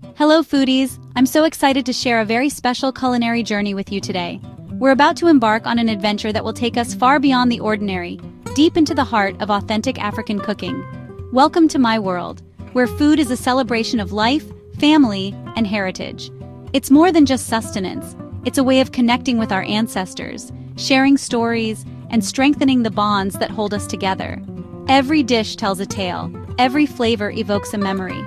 Hello foodies, I'm so excited to share a very special culinary journey with you today. We're about to embark on an adventure that will take us far beyond the ordinary, deep into the heart of authentic African cooking. Welcome to my world, where food is a celebration of life, family, and heritage. It's more than just sustenance, it's a way of connecting with our ancestors, sharing stories, and strengthening the bonds that hold us together. Every dish tells a tale, every flavor evokes a memory.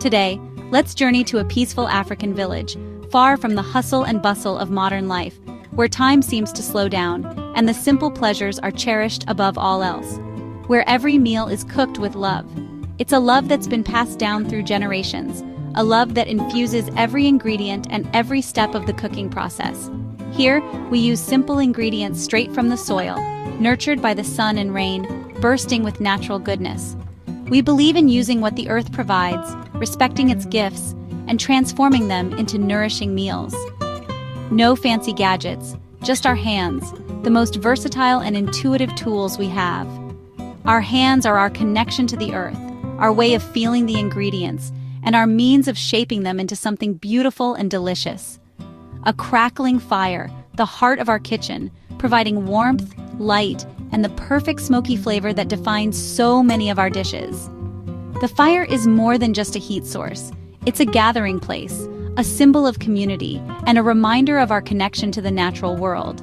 Today, let's journey to a peaceful African village, far from the hustle and bustle of modern life, where time seems to slow down, and the simple pleasures are cherished above all else. Where every meal is cooked with love. It's a love that's been passed down through generations, a love that infuses every ingredient and every step of the cooking process. Here, we use simple ingredients straight from the soil, nurtured by the sun and rain, bursting with natural goodness. We believe in using what the earth provides, respecting its gifts, and transforming them into nourishing meals. No fancy gadgets, just our hands, the most versatile and intuitive tools we have. Our hands are our connection to the earth, our way of feeling the ingredients, and our means of shaping them into something beautiful and delicious. A crackling fire, the heart of our kitchen, providing warmth, light, and the perfect smoky flavor that defines so many of our dishes. The fire is more than just a heat source. It's a gathering place, a symbol of community, and a reminder of our connection to the natural world.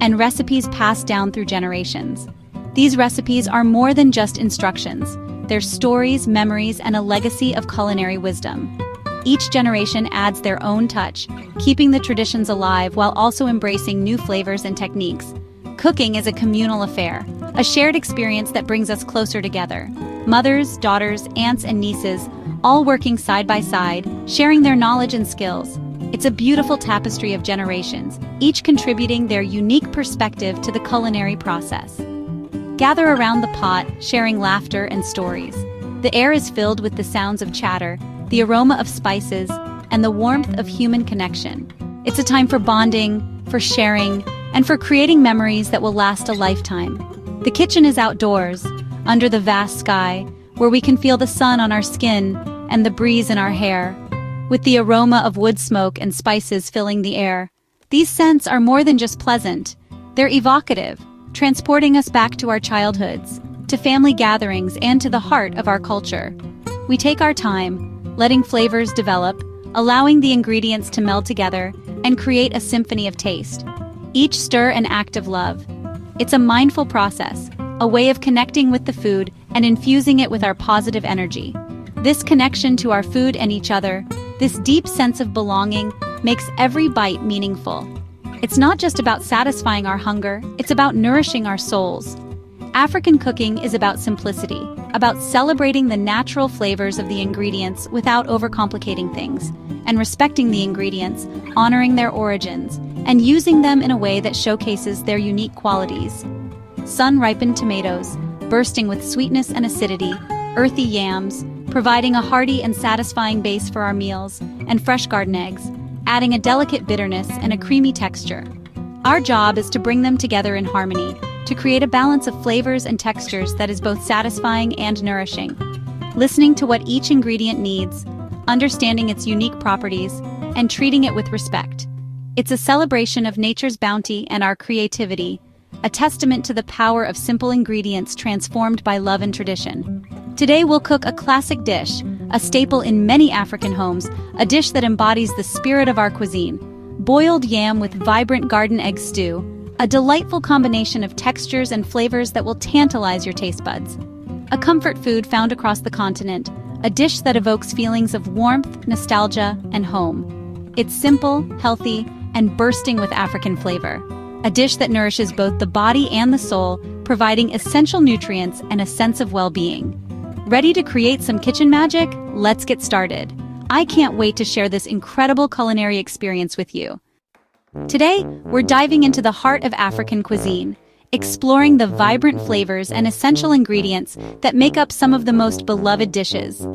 And recipes passed down through generations. These recipes are more than just instructions. They're stories, memories, and a legacy of culinary wisdom. Each generation adds their own touch, keeping the traditions alive while also embracing new flavors and techniques. Cooking is a communal affair, a shared experience that brings us closer together. Mothers, daughters, aunts, and nieces, all working side by side, sharing their knowledge and skills. It's a beautiful tapestry of generations, each contributing their unique perspective to the culinary process. Gather around the pot, sharing laughter and stories. The air is filled with the sounds of chatter, the aroma of spices, and the warmth of human connection. It's a time for bonding, for sharing, and for creating memories that will last a lifetime. The kitchen is outdoors, under the vast sky, where we can feel the sun on our skin and the breeze in our hair, with the aroma of wood smoke and spices filling the air. These scents are more than just pleasant. They're evocative, transporting us back to our childhoods, to family gatherings, and to the heart of our culture. We take our time, letting flavors develop, allowing the ingredients to meld together, and create a symphony of taste. Each stir an act of love. It's a mindful process, a way of connecting with the food and infusing it with our positive energy. This connection to our food and each other, this deep sense of belonging, makes every bite meaningful. It's not just about satisfying our hunger, it's about nourishing our souls. African cooking is about simplicity, about celebrating the natural flavors of the ingredients without overcomplicating things, and respecting the ingredients, honoring their origins, and using them in a way that showcases their unique qualities. Sun-ripened tomatoes, bursting with sweetness and acidity, earthy yams, providing a hearty and satisfying base for our meals, and fresh garden eggs, adding a delicate bitterness and a creamy texture. Our job is to bring them together in harmony, to create a balance of flavors and textures that is both satisfying and nourishing. Listening to what each ingredient needs, understanding its unique properties, and treating it with respect. It's a celebration of nature's bounty and our creativity, a testament to the power of simple ingredients transformed by love and tradition. Today we'll cook a classic dish, a staple in many African homes, a dish that embodies the spirit of our cuisine. Boiled yam with vibrant garden egg stew, a delightful combination of textures and flavors that will tantalize your taste buds. A comfort food found across the continent, a dish that evokes feelings of warmth, nostalgia, and home. It's simple, healthy, and bursting with African flavor. A dish that nourishes both the body and the soul, providing essential nutrients and a sense of well-being. Ready to create some kitchen magic? Let's get started. I can't wait to share this incredible culinary experience with you. Today, we're diving into the heart of African cuisine, exploring the vibrant flavors and essential ingredients that make up some of the most beloved dishes.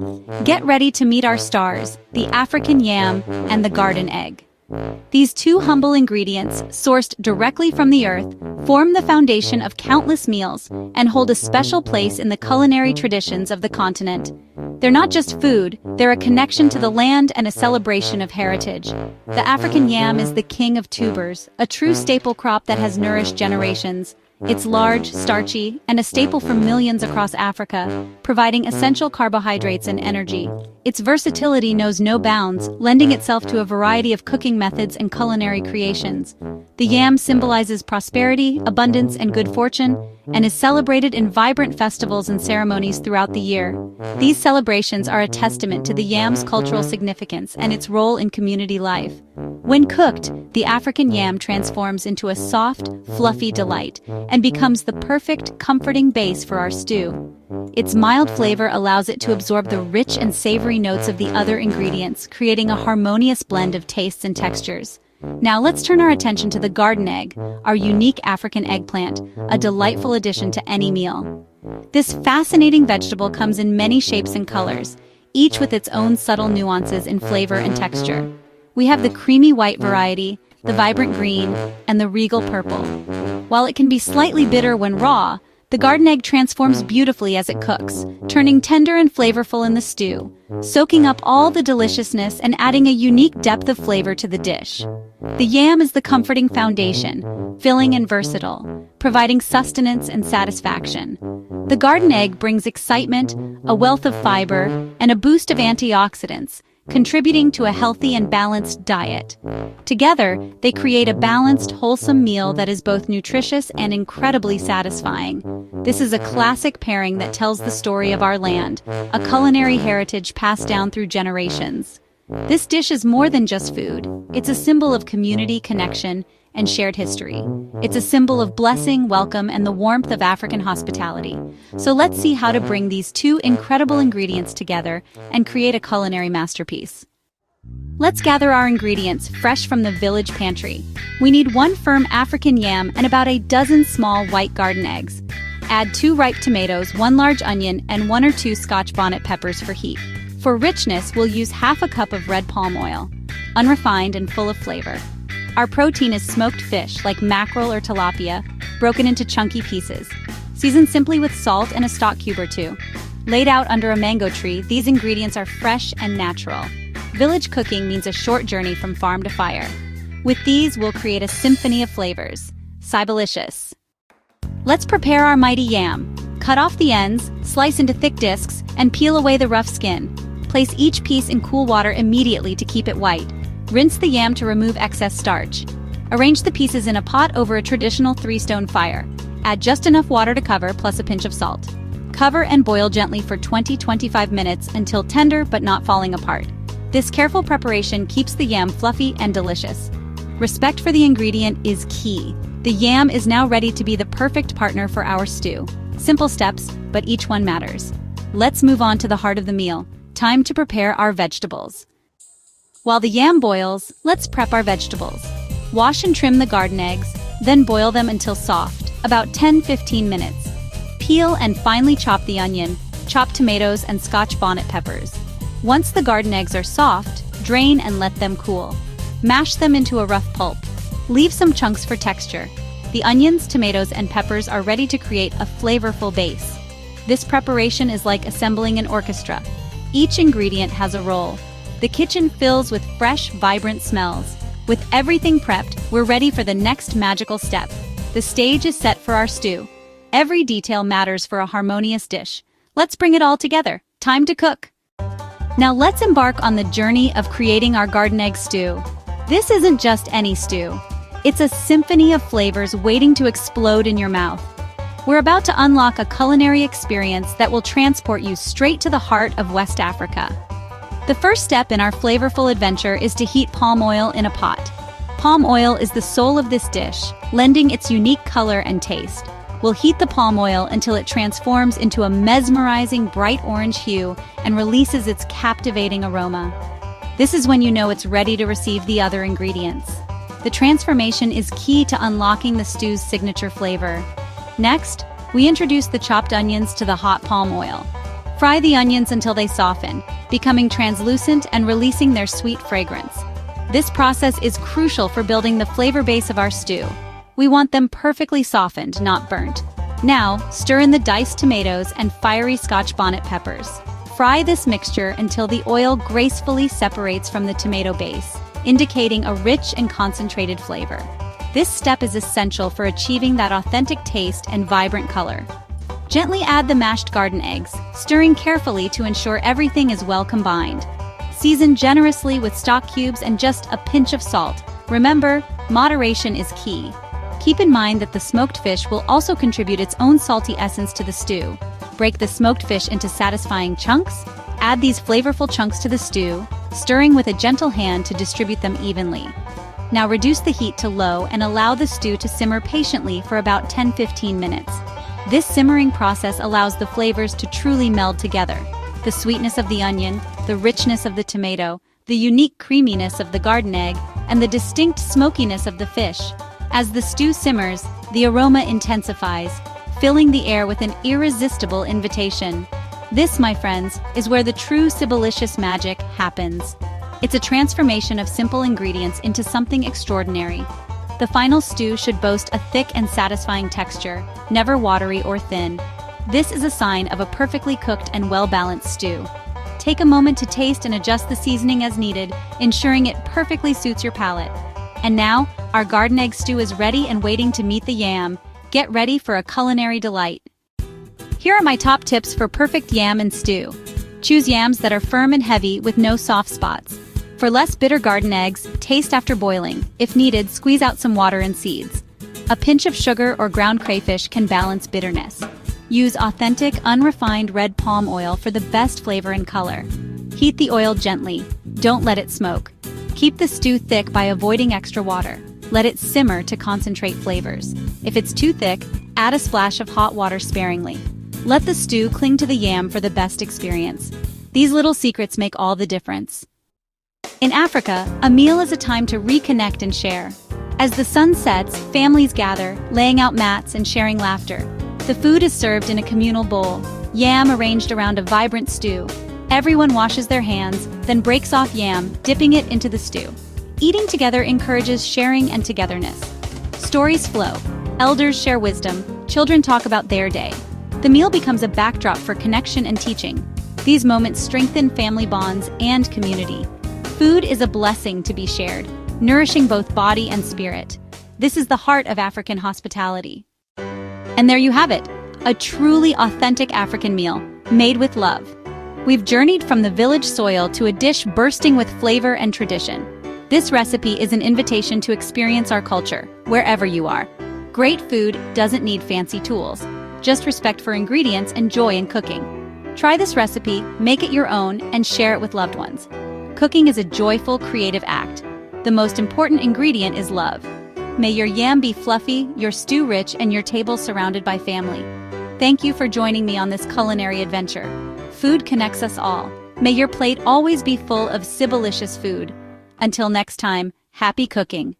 Get ready to meet our stars, the African yam and the garden egg. These two humble ingredients, sourced directly from the earth, form the foundation of countless meals and hold a special place in the culinary traditions of the continent. They're not just food, they're a connection to the land and a celebration of heritage. The African yam is the king of tubers, a true staple crop that has nourished generations. It's large, starchy, and a staple for millions across Africa, providing essential carbohydrates and energy. Its versatility knows no bounds, lending itself to a variety of cooking methods and culinary creations. The yam symbolizes prosperity, abundance, and good fortune, and is celebrated in vibrant festivals and ceremonies throughout the year. These celebrations are a testament to the yam's cultural significance and its role in community life. When cooked, the African yam transforms into a soft, fluffy delight and becomes the perfect, comforting base for our stew. Its mild flavor allows it to absorb the rich and savory notes of the other ingredients, creating a harmonious blend of tastes and textures. Now let's turn our attention to the garden egg, our unique African eggplant, a delightful addition to any meal. This fascinating vegetable comes in many shapes and colors, each with its own subtle nuances in flavor and texture. We have the creamy white variety, the vibrant green, and the regal purple. While it can be slightly bitter when raw, the garden egg transforms beautifully as it cooks, turning tender and flavorful in the stew, soaking up all the deliciousness and adding a unique depth of flavor to the dish. The yam is the comforting foundation, filling and versatile, providing sustenance and satisfaction. The garden egg brings excitement, a wealth of fiber, and a boost of antioxidants, contributing to a healthy and balanced diet. Together, they create a balanced, wholesome meal that is both nutritious and incredibly satisfying. This is a classic pairing that tells the story of our land, a culinary heritage passed down through generations. This dish is more than just food. It's a symbol of community, connection, and shared history. It's a symbol of blessing, welcome, and the warmth of African hospitality. So let's see how to bring these two incredible ingredients together and create a culinary masterpiece. Let's gather our ingredients fresh from the village pantry. We need 1 firm African yam and about a dozen small white garden eggs. Add 2 ripe tomatoes, 1 large onion, and 1 or 2 Scotch bonnet peppers for heat. For richness, we'll use half a cup of red palm oil, unrefined and full of flavor. Our protein is smoked fish like mackerel or tilapia, broken into chunky pieces. Seasoned simply with salt and a stock cube or 2. Laid out under a mango tree, these ingredients are fresh and natural. Village cooking means a short journey from farm to fire. With these, we'll create a symphony of flavors. Cybalicious. Let's prepare our mighty yam. Cut off the ends, slice into thick discs, and peel away the rough skin. Place each piece in cool water immediately to keep it white. Rinse the yam to remove excess starch. Arrange the pieces in a pot over a traditional 3-stone fire. Add just enough water to cover plus a pinch of salt. Cover and boil gently for 20-25 minutes until tender but not falling apart. This careful preparation keeps the yam fluffy and delicious. Respect for the ingredient is key. The yam is now ready to be the perfect partner for our stew. Simple steps, but each one matters. Let's move on to the heart of the meal. Time to prepare our vegetables. While the yam boils, let's prep our vegetables. Wash and trim the garden eggs, then boil them until soft, about 10-15 minutes. Peel and finely chop the onion, chop tomatoes and Scotch bonnet peppers. Once the garden eggs are soft, drain and let them cool. Mash them into a rough pulp. Leave some chunks for texture. The onions, tomatoes, and peppers are ready to create a flavorful base. This preparation is like assembling an orchestra. Each ingredient has a role. The kitchen fills with fresh, vibrant smells. With everything prepped, we're ready for the next magical step. The stage is set for our stew. Every detail matters for a harmonious dish. Let's bring it all together. Time to cook. Now let's embark on the journey of creating our garden egg stew. This isn't just any stew. It's a symphony of flavors waiting to explode in your mouth. We're about to unlock a culinary experience that will transport you straight to the heart of West Africa. The first step in our flavorful adventure is to heat palm oil in a pot. Palm oil is the soul of this dish, lending its unique color and taste. We'll heat the palm oil until it transforms into a mesmerizing bright orange hue and releases its captivating aroma. This is when you know it's ready to receive the other ingredients. The transformation is key to unlocking the stew's signature flavor. Next, we introduce the chopped onions to the hot palm oil. Fry the onions until they soften, becoming translucent and releasing their sweet fragrance. This process is crucial for building the flavor base of our stew. We want them perfectly softened, not burnt. Now, stir in the diced tomatoes and fiery Scotch bonnet peppers. Fry this mixture until the oil gracefully separates from the tomato base, indicating a rich and concentrated flavor. This step is essential for achieving that authentic taste and vibrant color. Gently add the mashed garden eggs, stirring carefully to ensure everything is well combined. Season generously with stock cubes and just a pinch of salt. Remember, moderation is key. Keep in mind that the smoked fish will also contribute its own salty essence to the stew. Break the smoked fish into satisfying chunks. Add these flavorful chunks to the stew, stirring with a gentle hand to distribute them evenly. Now reduce the heat to low and allow the stew to simmer patiently for about 10-15 minutes. This simmering process allows the flavors to truly meld together. The sweetness of the onion, the richness of the tomato, the unique creaminess of the garden egg, and the distinct smokiness of the fish. As the stew simmers, the aroma intensifies, filling the air with an irresistible invitation. This, my friends, is where the true Sibylicious magic happens. It's a transformation of simple ingredients into something extraordinary. The final stew should boast a thick and satisfying texture, never watery or thin. This is a sign of a perfectly cooked and well-balanced stew. Take a moment to taste and adjust the seasoning as needed, ensuring it perfectly suits your palate. And now, our garden egg stew is ready and waiting to meet the yam. Get ready for a culinary delight. Here are my top tips for perfect yam and stew. Choose yams that are firm and heavy with no soft spots. For less bitter garden eggs, taste after boiling. If needed, squeeze out some water and seeds. A pinch of sugar or ground crayfish can balance bitterness. Use authentic, unrefined red palm oil for the best flavor and color. Heat the oil gently. Don't let it smoke. Keep the stew thick by avoiding extra water. Let it simmer to concentrate flavors. If it's too thick, add a splash of hot water sparingly. Let the stew cling to the yam for the best experience. These little secrets make all the difference. In Africa, a meal is a time to reconnect and share. As the sun sets, families gather, laying out mats and sharing laughter. The food is served in a communal bowl, yam arranged around a vibrant stew. Everyone washes their hands, then breaks off yam, dipping it into the stew. Eating together encourages sharing and togetherness. Stories flow. Elders share wisdom. Children talk about their day. The meal becomes a backdrop for connection and teaching. These moments strengthen family bonds and community. Food is a blessing to be shared, nourishing both body and spirit. This is the heart of African hospitality. And there you have it, a truly authentic African meal, made with love. We've journeyed from the village soil to a dish bursting with flavor and tradition. This recipe is an invitation to experience our culture, wherever you are. Great food doesn't need fancy tools, just respect for ingredients and joy in cooking. Try this recipe, make it your own, and share it with loved ones. Cooking is a joyful, creative act. The most important ingredient is love. May your yam be fluffy, your stew rich, and your table surrounded by family. Thank you for joining me on this culinary adventure. Food connects us all. May your plate always be full of Sibylicious food. Until next time, happy cooking.